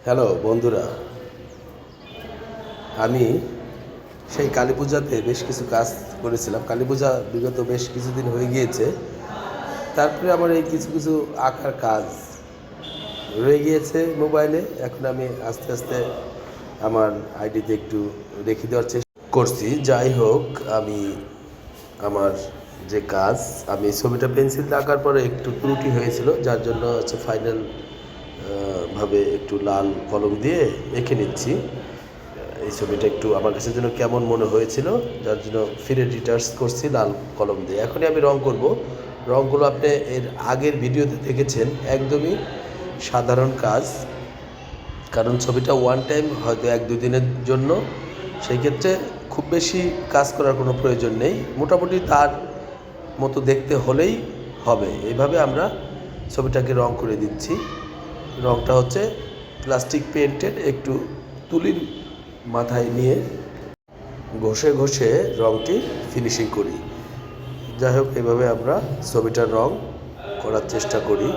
Hello বন্ধুরা, আমি সেই কালী পূজাতে বেশ কিছু কাজ করেছিলাম। কালী পূজা বিগত বেশ কিছুদিন হয়ে গিয়েছে। তারপরে আমার এই কিছু কিছু আঁকার কাজ রয়ে গিয়েছে মোবাইলে। এখন আমি আস্তে আস্তে আমার আইডিতে একটু রেখে দেওয়ার চেষ্টা করছি। যাই হোক, আমি আমার যে কাজ, আমি ছবিটা পেন্সিল আঁকার পরে একটু ত্রুটি হয়েছিল, যার জন্য হচ্ছে ফাইনাল ভাবে একটু লাল কলম দিয়ে এঁকে নিচ্ছি। এই ছবিটা একটু আমার কাছে যেন কেমন মনে হয়েছিল, যার জন্য ফিরে রিটার্স করছি লাল কলম দিয়ে। এখনই আমি রং করব। রংগুলো আপনি এর আগের ভিডিওতে দেখেছেন, একদমই সাধারণ কাজ। কারণ ছবিটা ওয়ান টাইম, হয়তো 1-2 দিনের জন্য, সেই ক্ষেত্রে খুব বেশি কাজ করার কোনো প্রয়োজন নেই। মোটামুটি তার মতো দেখতে হলেই হবে। এইভাবে আমরা ছবিটাকে রং করে দিচ্ছি। রংটা হচ্ছে প্লাস্টিক পেন্টের, একটু তুলির মাথায় নিয়ে ঘষে ঘষে রংটি ফিনিশিং করি। যাই হোক, এভাবে আমরা ছবিটার রং করার চেষ্টা করি।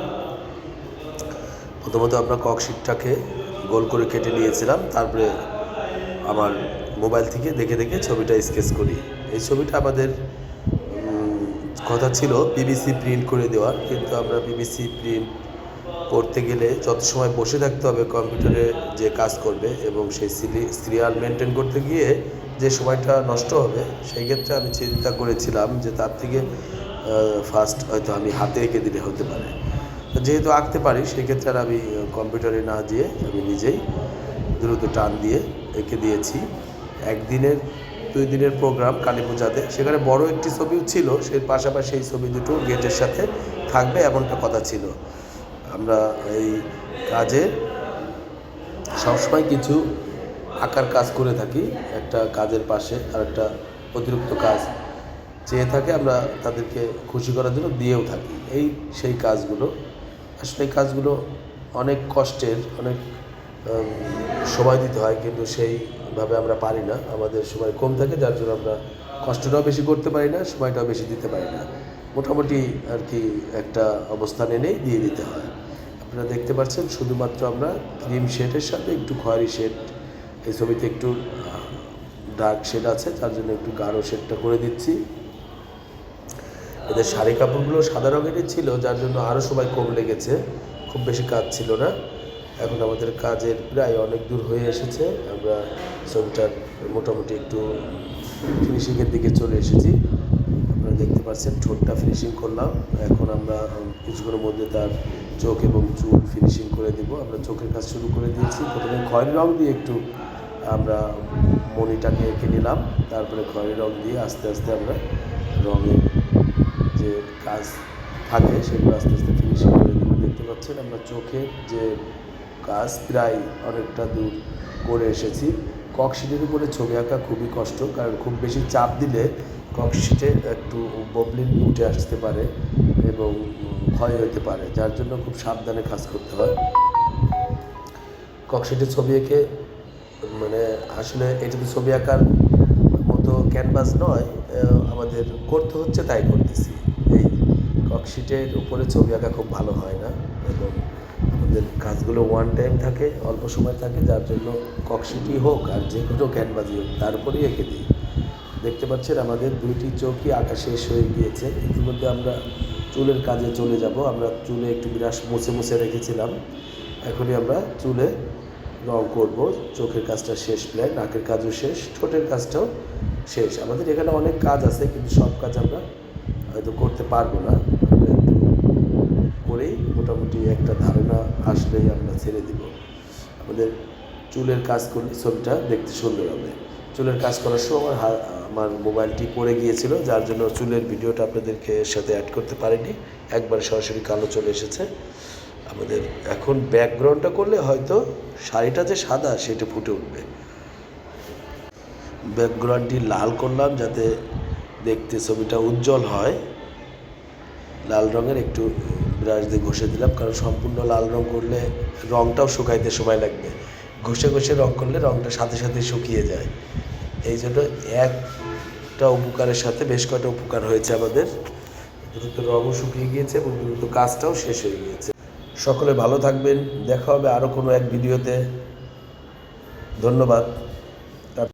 প্রথমত আমরা ককশিটটাকে গোল করে কেটে নিয়েছিলাম, তারপরে আমার মোবাইল থেকে দেখে দেখে ছবিটা স্কেচ করি। এই ছবিটা আমাদের কথা ছিল পিভিসি প্রিন্ট করে দেওয়ার, কিন্তু আমরা পিভিসি প্রিন্ট করতে গেলে যত সময় বসে থাকতে হবে কম্পিউটারে যে কাজ করবে, এবং সেই সিরিয়াল মেনটেন করতে গিয়ে যে সময়টা নষ্ট হবে, সেই ক্ষেত্রে আমি চিন্তা করেছিলাম যে তার থেকে ফার্স্ট হয়তো আমি হাতে এঁকে দিলে হতে পারে। যেহেতু আঁকতে পারি, সেই ক্ষেত্রে আর আমি কম্পিউটারে না দিয়ে আমি নিজেই দ্রুত টান দিয়ে এঁকে দিয়েছি। 1-2 দিনের প্রোগ্রাম কালী পূজাতে, সেখানে বড় একটি ছবিও ছিল, সেই পাশাপাশি এই ছবি দুটো গেটের সাথে থাকবে এমনটা কথা ছিল। আমরা এই কাজে সবসময় কিছু আঁকার কাজ করে থাকি, একটা কাজের পাশে আর একটা অতিরিক্ত কাজ চেয়ে থাকে, আমরা তাদেরকে খুশি করার জন্য দিয়েও থাকি। সেই কাজগুলো আসলে, এই কাজগুলো অনেক কষ্টের, অনেক সময় দিতে হয়, কিন্তু সেইভাবে আমরা পারি না, আমাদের সময় কম থাকে, যার জন্য আমরা কষ্টটাও বেশি করতে পারি না, সময়টাও বেশি দিতে পারি না। মোটামুটি আর কি একটা অবস্থান এনেই দিয়ে দিতে হয়। আপনারা দেখতে পাচ্ছেন, শুধুমাত্র আমরা ক্রিম শেডের সাথে একটু খয়েরি শেড, এই ছবিতে একটু ডার্ক শেড আছে, তার জন্য একটু গাঢ় শেডটা করে দিচ্ছি। এদের শাড়ি কাপড়গুলো সাদা রঙেরই ছিল, যার জন্য আরও সময় কম লেগেছে, খুব বেশি কাজ ছিল না। এখন আমাদের কাজের প্রায় অনেক দূর হয়ে এসেছে, আমরা ছবিটার মোটামুটি একটু ফিনিশিংয়ের দিকে চলে এসেছি। আপনারা দেখতে পাচ্ছেন ঠোঁটটা ফিনিশিং করলাম। এখন আমরা কিছুক্ষণের মধ্যে তার চোখ এবং চুল ফিনিশিং করে দেব। আমরা চোখের কাজ শুরু করে দিয়েছি। প্রথমে খয়েরি রং দিয়ে একটু আমরা মণিটাকে এঁকে নিলাম, তারপরে খয়েরি রং দিয়ে আস্তে আস্তে আমরা রঙের যে কাজ থাকে সেগুলো আস্তে আস্তে ফিনিশিং করে দেবো। দেখতে পাচ্ছেন আমরা চোখের যে কাজ প্রায় অনেকটা দূর করে এসেছি। ককশিটের উপরে ছবি আঁকা খুবই কষ্ট, কারণ খুব বেশি চাপ দিলে ককশিটে একটু ববলিন উঠে আসতে পারে এবং ক্ষয় হতে পারে, যার জন্য খুব সাবধানে কাজ করতে হয়। ককশিটের ছবি এঁকে মানে আসলে এটা তো ছবি আঁকার মতো ক্যানভাস নয়, আমাদের করতে হচ্ছে তাই করতেছি। এই ককশিটের উপরে ছবি আঁকা খুব ভালো হয় না, এবং আমাদের কাজগুলো ওয়ান টাইম থাকে, অল্প সময় থাকে, যার জন্য ককশিটই হোক আর যে কোনো ক্যানভাসই হোক তার উপরেই এঁকে দিই। দেখতে পাচ্ছেন আমাদের 2টি চোখই আঁকা শেষ হয়ে গিয়েছে। ইতিমধ্যে আমরা চুলের কাজে চলে যাব। আমরা চুলে একটু বিরাস মুছে মুছে রেখেছিলাম, এখনই আমরা চুলে রং করব। চোখের কাজটা শেষ, প্রায় নাকের কাজও শেষ, ঠোঁটের কাজটাও শেষ। আমাদের এখানে অনেক কাজ আছে, কিন্তু সব কাজ আমরা হয়তো করতে পারবো না। আমরা একটু করেই মোটামুটি একটা ধারণা আসলেই আমরা ছেড়ে দিব। আমাদের চুলের কাজ করলে ছবিটা দেখতে সুন্দর হবে। চুলের কাজ করার সময় আমার মোবাইলটি পড়ে গিয়েছিল, যার জন্য চুলের ভিডিওটা আপনাদেরকে এর সাথে অ্যাড করতে পারিনি, একবার সরাসরি কালো চলে এসেছে। আমাদের এখন ব্যাকগ্রাউন্ডটা করলে হয়তো শাড়িটা যে সাদা সেটা ফুটে উঠবে। ব্যাকগ্রাউন্ডটি লাল করলাম যাতে দেখতে ছবিটা উজ্জ্বল হয়। লাল রঙের একটু ব্রাশ দিয়ে ঘষে দিলাম, কারণ সম্পূর্ণ লাল রং করলে রংটাও শুকাইতে সময় লাগবে। ঘষে ঘষে রং করলে রংটা সাথে সাথে শুকিয়ে যায়। এই জন্য একটা উপকারের সাথে বেশ কয়েকটা উপকার হয়েছে আমাদের। দ্রুত রঙও শুকিয়ে গিয়েছে এবং দ্রুত কাজটাও শেষ হয়ে গিয়েছে। সকলে ভালো থাকবেন। দেখা হবে আরও কোনো এক ভিডিওতে। ধন্যবাদ।